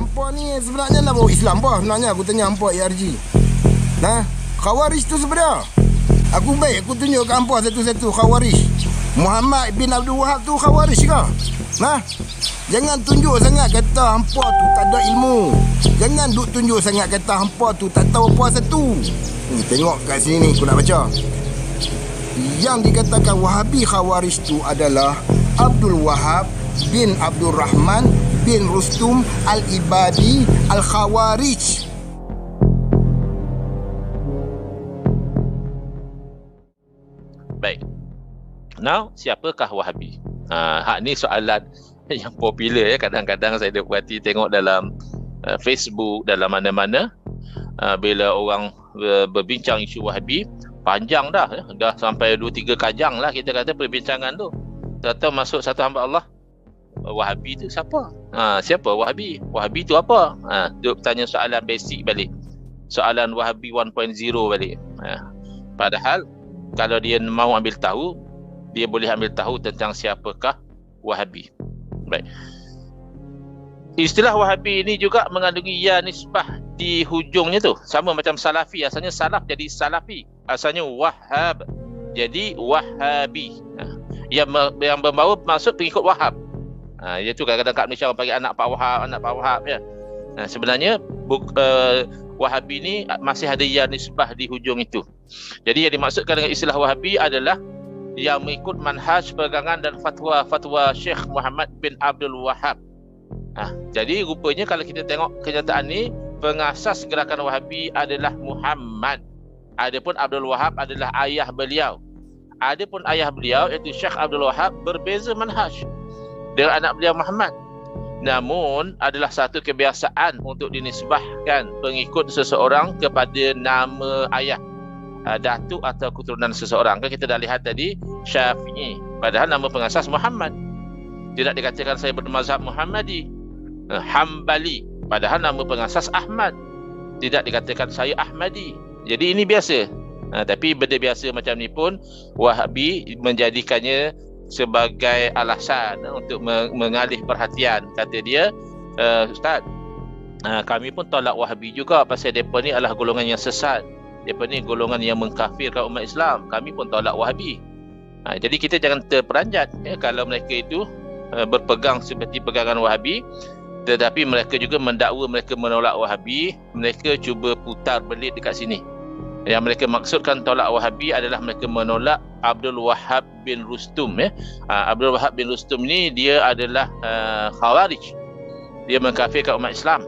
hampa ni sebenarnya nak bawa Islam apa? Sebenarnya aku tanya hampa ARG. Nah, Khawarij tu sebenarnya. Aku baik aku tunjuk ke hampa satu-satu Khawarij. Muhammad bin Abdul Wahab tu Khawarij ke? Nah, jangan tunjuk sangat kata hampa tu tak ada ilmu. Jangan duk tunjuk sangat kata hampa tu tak tahu apa satu. Tengok kat sini ni aku nak baca. Yang dikatakan Wahabi Khawarij tu adalah Abdul Wahab bin Abdul Rahman bin Rustum Al-Ibadi Al-Khawarij. Baik. Now, siapakah Wahabi? Hak ni soalan yang popular ya. Kadang-kadang saya dapati tengok dalam Facebook, dalam mana-mana bila orang berbincang isu Wahabi, panjang dah ya. Dah sampai 2-3 kajang lah kita kata perbincangan tu. Tahu masuk satu hamba Allah, Wahabi tu siapa? Siapa Wahabi? Wahabi tu apa? Dia tanya soalan basic balik. Soalan Wahabi 1.0 balik. Padahal kalau dia mau ambil tahu, dia boleh ambil tahu tentang siapakah Wahabi. Baik. Istilah Wahabi ini juga mengandungi ya nisbah di hujungnya tu. Sama macam Salafi. Asalnya Salaf jadi Salafi. Asalnya Wahhab jadi Wahabi. Yang membawa maksud pengikut Wahab. Iaitu kadang-kadang kat Malaysia orang panggil anak Pak Wahab ya. Sebenarnya Wahabi ni masih ada ya nisbah di hujung itu. Jadi yang dimaksudkan dengan istilah Wahabi adalah yang mengikut manhaj pegangan dan fatwa Syekh Muhammad bin Abdul Wahab. Jadi rupanya kalau kita tengok kenyataan ni, pengasas gerakan Wahabi adalah Muhammad. Adapun Abdul Wahab adalah ayah beliau. Adapun ayah beliau iaitu Syekh Abdul Wahab berbeza manhaj dengan anak beliau Muhammad. Namun adalah satu kebiasaan untuk dinisbahkan pengikut seseorang kepada nama ayah, datuk atau keturunan seseorang. Kan kita dah lihat tadi Syafi'i, padahal nama pengasas Muhammad. Tidak dikatakan saya bermazhab Muhammadi. Hambali, padahal nama pengasas Ahmad. Tidak dikatakan saya Ahmadi. Jadi ini biasa. Tapi benda biasa macam ni pun Wahabi menjadikannya sebagai alasan untuk mengalih perhatian. Kata dia, Ustaz, kami pun tolak Wahabi juga pasal mereka ni adalah golongan yang sesat. Mereka ni golongan yang mengkafirkan umat Islam. Kami pun tolak Wahabi. Jadi kita jangan terperanjat kalau mereka itu berpegang seperti pegangan Wahabi, tetapi mereka juga mendakwa mereka menolak Wahabi. Mereka cuba putar belit dekat sini. Yang mereka maksudkan tolak Wahabi adalah mereka menolak Abdul Wahab bin Rustum ya. Abdul Wahab bin Rustum ni dia adalah Khawarij. Dia mengkafirkan umat Islam.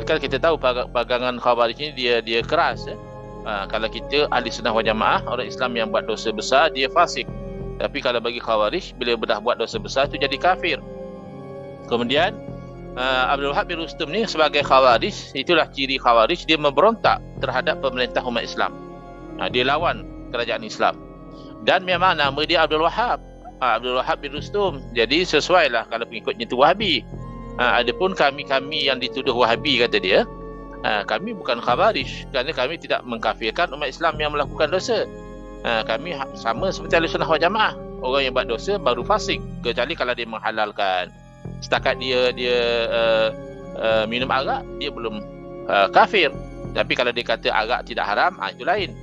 Kan kita tahu pegangan Khawarij ni dia keras ya. Kalau kita ahli sunnah wal jamaah, orang Islam yang buat dosa besar dia fasik. Tapi kalau bagi Khawarij, bila dah buat dosa besar tu jadi kafir. Kemudian Abdul Wahab bin Rustum ni sebagai Khawarij, itulah ciri Khawarij, dia memberontak terhadap pemerintah umat Islam. Dia lawan kerajaan Islam. Dan memang nama dia Abdul Wahab, Abdul Wahab bin Rustum. Jadi sesuailah kalau pengikutnya tu Wahabi. Adapun kami yang dituduh Wahabi, kata dia, kami bukan Khawarij kerana kami tidak mengkafirkan umat Islam yang melakukan dosa. Kami sama seperti ahli sunnah wal jamaah. Orang yang buat dosa baru fasik, kecuali kalau dia menghalalkan. Setakat dia minum arak, dia belum kafir. Tapi kalau dia kata arak tidak haram, itu lain.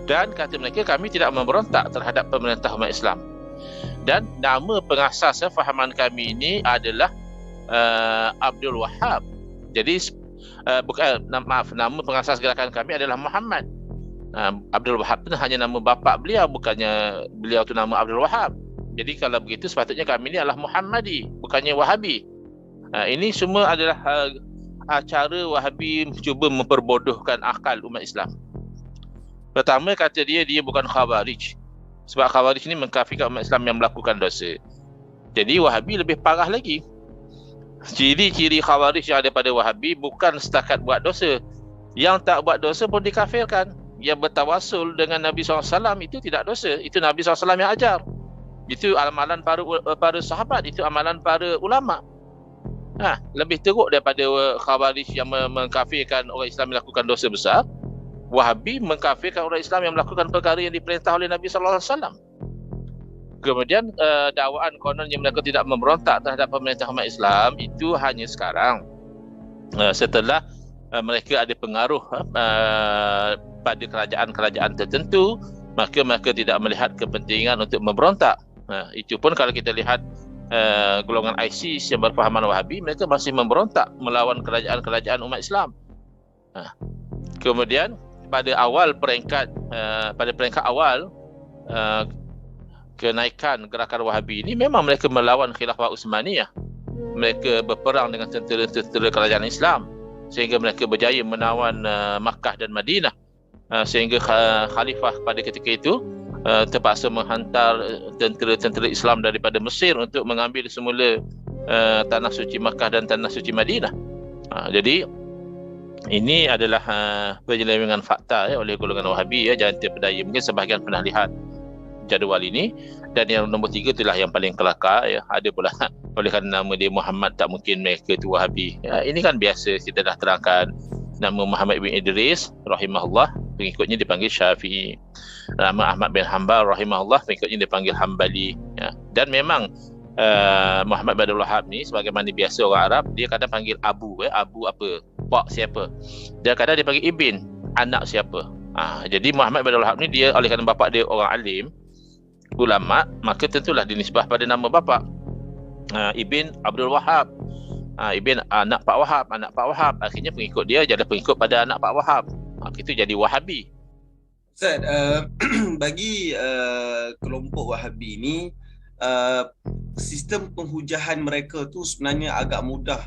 Dan kata mereka, kami tidak memberontak terhadap pemerintah umat Islam. Dan nama pengasas fahaman kami ini adalah Abdul Wahab. Jadi nama pengasas gerakan kami adalah Muhammad. Abdul Wahab itu hanya nama bapa beliau, bukannya beliau tu nama Abdul Wahab. Jadi kalau begitu sepatutnya kami ini adalah Muhammadi, bukannya Wahabi. Ini semua adalah cara Wahabi cuba memperbodohkan akal umat Islam. Pertama, kata dia bukan Khawarij. Sebab Khawarij ini mengkafirkan umat Islam yang melakukan dosa. Jadi Wahabi lebih parah lagi. Ciri-ciri Khawarij yang ada pada Wahabi bukan setakat buat dosa. Yang tak buat dosa pun dikafirkan. Yang bertawasul dengan Nabi SAW itu tidak dosa. Itu Nabi SAW yang ajar. Itu amalan para sahabat, itu amalan para ulama. Lebih teruk daripada Khawarij yang mengkafirkan orang Islam melakukan dosa besar. Wahabi mengkafirkan orang Islam yang melakukan perkara yang diperintah oleh Nabi sallallahu alaihi wasallam. Kemudian dakwaan konon yang mereka tidak memberontak terhadap pemerintah umat Islam itu hanya sekarang, setelah mereka ada pengaruh pada kerajaan-kerajaan tertentu, maka mereka tidak melihat kepentingan untuk memberontak. Itu pun kalau kita lihat golongan ISIS yang berpahaman Wahabi, mereka masih memberontak melawan kerajaan-kerajaan umat Islam. Kemudian pada peringkat awal kenaikan gerakan Wahabi ini, memang mereka melawan Khilafah Utsmaniyah. Mereka berperang dengan tentera-tentera kerajaan Islam sehingga mereka berjaya menawan Makkah dan Madinah, sehingga khalifah pada ketika itu terpaksa menghantar tentera-tentera Islam daripada Mesir untuk mengambil semula tanah suci Makkah dan tanah suci Madinah. Jadi ini adalah penyelewengan fakta oleh golongan Wahabi, jangan terpedaya. Mungkin sebahagian pernah lihat jadual ini. Dan yang nombor 3 itulah yang paling kelakar, ada pula oleh kerana nama dia Muhammad, tak mungkin mereka itu Wahabi. Ini kan biasa, kita dah terangkan. Nama Muhammad bin Idris rahimahullah, pengikutnya dipanggil Syafi'i. Nama Ahmad bin Hanbal rahimahullah, pengikutnya dipanggil Hanbali. Dan memang Muhammad bin Abdul Wahab ni, sebagaimana biasa orang Arab, dia kadang panggil Abu. Abu apa? Pak siapa? Dia kadang dia panggil Ibn, anak siapa. Jadi Muhammad bin Abdul Wahab ni, dia oleh kerana bapa dia orang alim, ulama, maka tentulah dinisbah pada nama bapa. Ibn Abdul Wahab, Ibn anak Pak Wahab, akhirnya pengikut dia jadi pengikut pada anak Pak Wahab. Itu jadi Wahabi. Ustaz, bagi kelompok Wahabi ni, sistem penghujahan mereka tu sebenarnya agak mudah.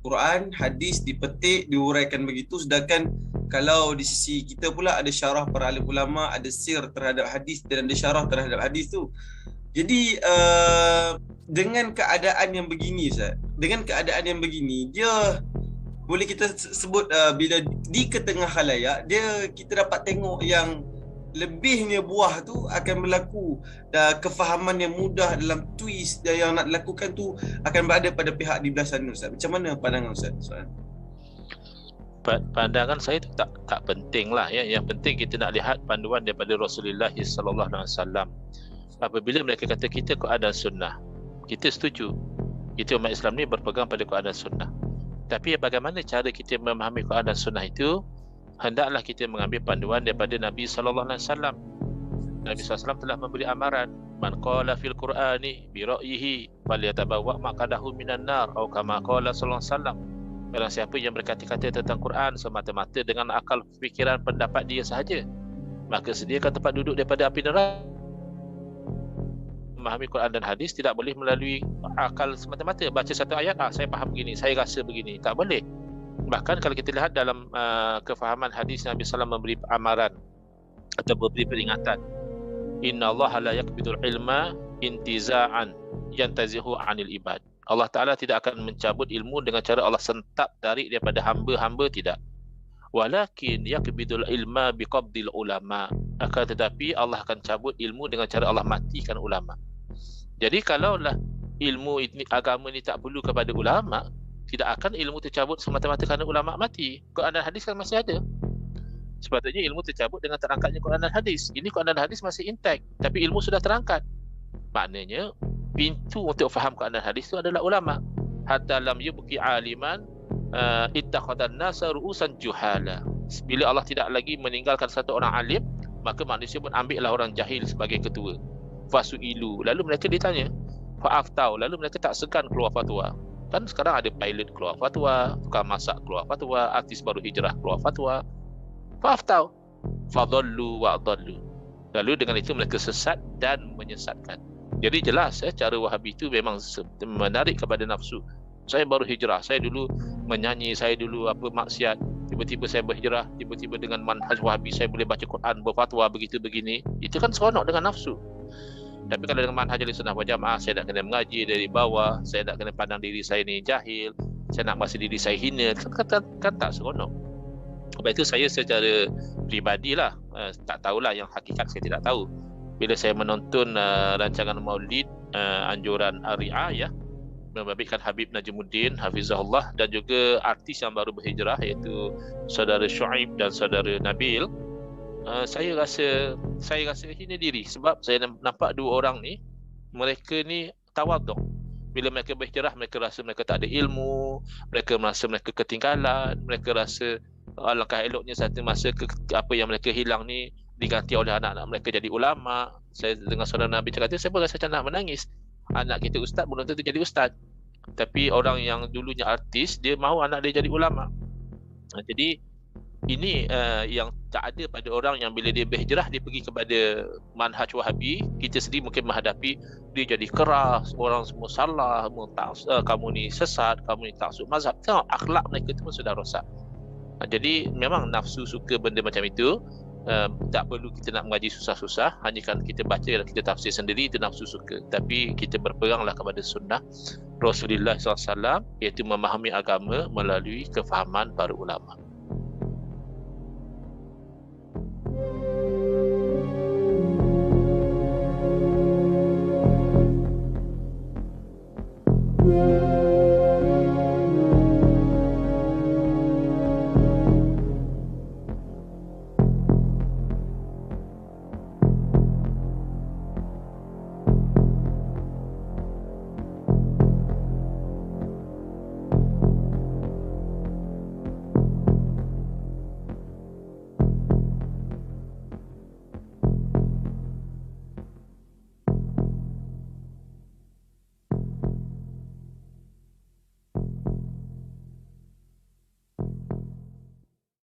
Quran, hadis dipetik, diuraikan begitu, sedangkan kalau di sisi kita pula ada syarah para alim ulama, ada sir terhadap hadis dan ada syarah terhadap hadis tu. Jadi dengan keadaan yang begini, Ustaz, dia boleh kita sebut bila di ketengah khalayak, kita dapat tengok yang lebihnya buah tu akan berlaku, dan kefahaman yang mudah dalam twist yang nak dilakukan tu akan berada pada pihak di belah sana, Ustaz. Macam mana pandangan Ustaz? Pandangan saya tu tak penting lah, Yang penting kita nak lihat panduan daripada Rasulullah sallallahu alaihi wasallam. Apabila mereka kata kita Quran dan Sunnah, kita setuju. Kita umat Islam ni berpegang pada Quran dan Sunnah. Tapi bagaimana cara kita memahami Quran dan Sunnah itu, hendaklah kita mengambil panduan daripada Nabi sallallahu alaihi wasallam. Nabi sallallahu alaihi wasallam telah memberi amaran, man qala fil Qur'ani bi ra'yihi falyatabawwa maqadahu minan nar, atau kama qala sallallahu alaihi wasallam. Barang siapa yang berkata-kata tentang Quran semata-mata dengan akal fikiran pendapat dia sahaja, maka sediakan tempat duduk daripada api neraka. Memahami Quran dan hadis tidak boleh melalui akal semata-mata. Baca satu ayat, saya faham begini, saya rasa begini. Tak boleh. Bahkan kalau kita lihat dalam kefahaman hadis, Nabi SAW memberi amaran atau memberi peringatan, Inna Allah la yakbidul ilma intiza'an yantazihu anil ibad. Allah Ta'ala tidak akan mencabut ilmu dengan cara Allah sentap tarik daripada hamba-hamba, tidak. Walakin yakbidul ilma biqabdil ulama. Akan tetapi Allah akan cabut ilmu dengan cara Allah matikan ulama. Jadi kalaulah ilmu ini, agama ini tak perlu kepada ulama, tidak akan ilmu tercabut semata-mata kerana ulama mati. Quran dan hadis kan masih ada. Sepatutnya ilmu tercabut dengan terangkatnya Quran dan hadis. Ini Quran dan hadis masih intact, tapi ilmu sudah terangkat. Maknanya pintu untuk faham Quran dan hadis itu adalah ulama. Hatta lam yubqi aliman ittakhadhan nasa ru'usan juhala. Bila Allah tidak lagi meninggalkan satu orang alim, maka manusia pun ambillah orang jahil sebagai ketua. Fasu'ilu, lalu mereka ditanya, fa'aftau, lalu mereka tak segan keluar fatwa. Kan sekarang ada pilot keluar fatwa, tukang masak keluar fatwa, artis baru hijrah keluar fatwa. Fa'aftau fadallu wa'adallu. Lalu dengan itu mereka sesat dan menyesatkan. Jadi jelas cara Wahabi itu memang menarik kepada nafsu. Saya baru hijrah, saya dulu menyanyi, saya dulu maksiat, tiba-tiba saya berhijrah, tiba-tiba dengan manhaj Wahabi saya boleh baca Quran, berfatwa begitu begini. Itu kan seronok dengan nafsu. Tapi kalau dengan manhaj Ahlussunnah wal Jamaah, saya nak kena mengaji dari bawah, saya nak kena pandang diri saya ni jahil, saya nak merasa diri saya hina, kan tak seronok. Sebab itu saya secara pribadilah, tak tahulah yang hakikat saya tidak tahu. Bila saya menonton rancangan Maulid anjuran Ar-Ri'ayah membabitkan Habib Najmuddin Hafizahullah dan juga artis yang baru berhijrah iaitu saudara Syuaib dan saudara Nabil, saya rasa hina diri sebab saya nampak dua orang ni, mereka ni tawaduk. Bila mereka berhijrah, mereka rasa mereka tak ada ilmu, mereka merasa mereka ketinggalan, mereka rasa alangkah eloknya satu masa apa yang mereka hilang ni diganti oleh anak-anak mereka jadi ulama. Saya dengar saudara Nabi cakap tu, saya pun rasa macam nak menangis. Anak kita ustaz belum tentu jadi ustaz, tapi orang yang dulunya artis, dia mahu anak dia jadi ulama. Jadi ini yang tak ada pada orang yang bila dia berhijrah, dia pergi kepada manhaj Wahabi. Kita sendiri mungkin menghadapi dia jadi keras, orang semua salah, kamu ni sesat, kamu ni taksub mazhab. Tengok akhlak mereka tu pun sudah rosak. Jadi memang nafsu suka benda macam itu. Tak perlu kita nak mengaji susah-susah, hanya kan kita baca dan kita tafsir sendiri, itu nafsu suka. Tapi kita berperanglah kepada sunnah Rasulullah SAW, iaitu memahami agama melalui kefahaman para ulama.